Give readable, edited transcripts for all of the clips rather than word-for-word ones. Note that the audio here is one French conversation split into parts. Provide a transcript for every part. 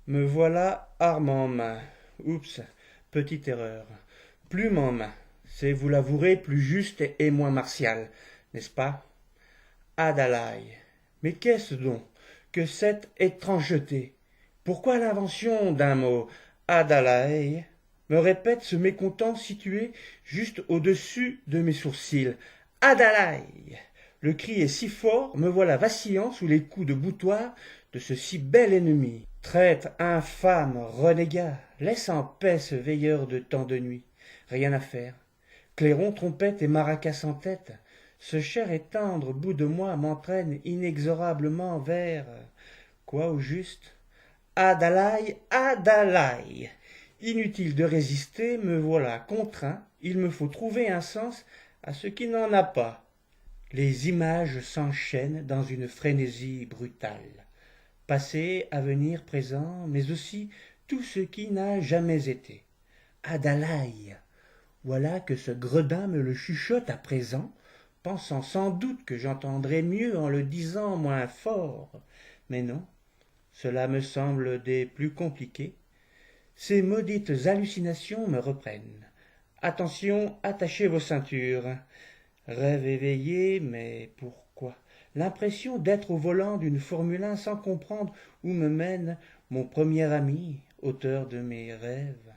Me voilà arme en main. Oups, petite erreur. Plume en main. C'est, vous l'avouerez, plus juste et moins martial, n'est-ce pas? Adalaï. Mais qu'est-ce donc que cette étrangeté? Pourquoi l'invention d'un mot Adalaï me répète ce mécontent situé juste au-dessus de mes sourcils. Adalaï. Le cri est si fort, me voilà vacillant sous les coups de boutoir de ce si bel ennemi. Traître, infâme, renégat, laisse en paix ce veilleur de tant de nuit. Rien à faire. Clairon, trompette et maracas en tête, ce cher et tendre bout de moi m'entraîne inexorablement vers... Quoi au juste? Adalaï, Adalaï. Inutile de résister, me voilà contraint, il me faut trouver un sens à ce qui n'en a pas. Les images s'enchaînent dans une frénésie brutale. Passé, avenir, présent, mais aussi tout ce qui n'a jamais été. Adalaï. Voilà que ce gredin me le chuchote à présent, pensant sans doute que j'entendrais mieux en le disant moins fort. Mais non, cela me semble des plus compliqués. Ces maudites hallucinations me reprennent. Attention, attachez vos ceintures. Rêve éveillé, mais pourquoi? L'impression d'être au volant d'une Formule 1 sans comprendre où me mène mon premier ami, auteur de mes rêves.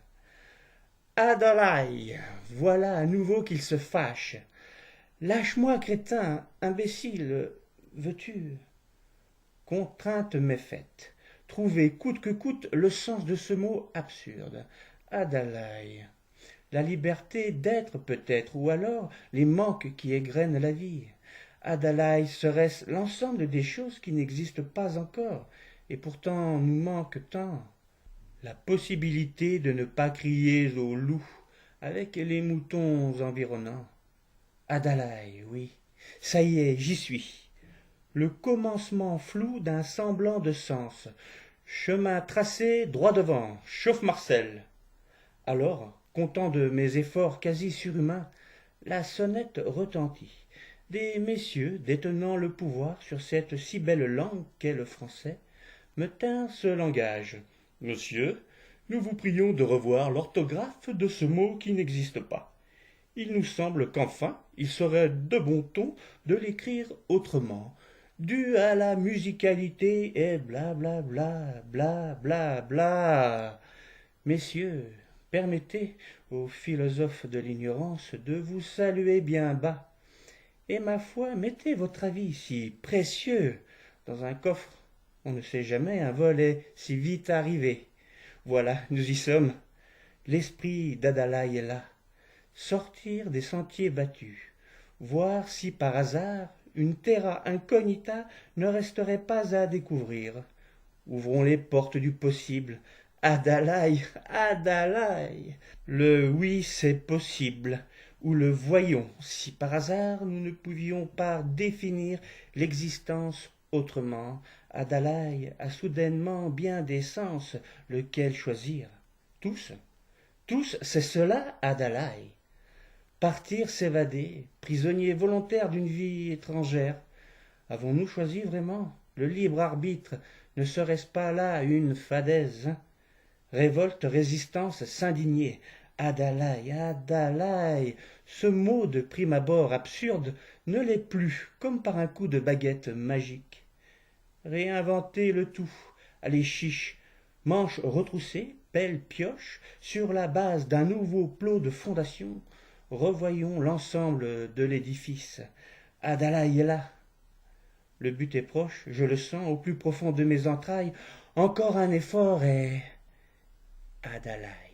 Adalaï, voilà à nouveau qu'il se fâche. Lâche-moi, crétin, imbécile, veux-tu? Contrainte m'est faite. Trouver coûte que coûte le sens de ce mot absurde. Adalaï. La liberté d'être peut-être, ou alors les manques qui égrènent la vie. Adalaï, serait-ce l'ensemble des choses qui n'existent pas encore, et pourtant nous manquent tant? La possibilité de ne pas crier au loup avec les moutons environnants. Adalaï, oui, ça y est, j'y suis. Le commencement flou d'un semblant de sens. Chemin tracé droit devant, chauffe Marcel. Alors, content de mes efforts quasi surhumains, la sonnette retentit. Des messieurs, détenant le pouvoir sur cette si belle langue qu'est le français, me tinrent ce langage. Monsieur, nous vous prions de revoir l'orthographe de ce mot qui n'existe pas. Il nous semble qu'enfin, il serait de bon ton de l'écrire autrement, dû à la musicalité et blablabla, blablabla. Messieurs, permettez aux philosophes de l'ignorance de vous saluer bien bas. Et ma foi, mettez votre avis si précieux dans un coffre. On ne sait jamais, un vol est si vite arrivé. Voilà, nous y sommes. L'esprit d'Adalaï est là. Sortir des sentiers battus. Voir si par hasard une terra incognita ne resterait pas à découvrir. Ouvrons les portes du possible. Adalaï, Adalaï. Le oui, c'est possible. Ou le voyons, si par hasard nous ne pouvions pas définir l'existence autrement. Adalaï a soudainement bien des sens, lequel choisir. Tous, tous, c'est cela, Adalaï. Partir, s'évader, prisonnier volontaire d'une vie étrangère. Avons-nous choisi vraiment? Le libre arbitre, ne serait-ce pas là une fadaise? Révolte, résistance, s'indigner. Adalaï, Adalaï, ce mot de prime abord absurde ne l'est plus, comme par un coup de baguette magique. Réinventer le tout, allez chiche, manches retroussées, pelle, pioche, sur la base d'un nouveau plot de fondation, revoyons l'ensemble de l'édifice. Adalaï est là. Le but est proche, je le sens au plus profond de mes entrailles. Encore un effort et... Adalaï.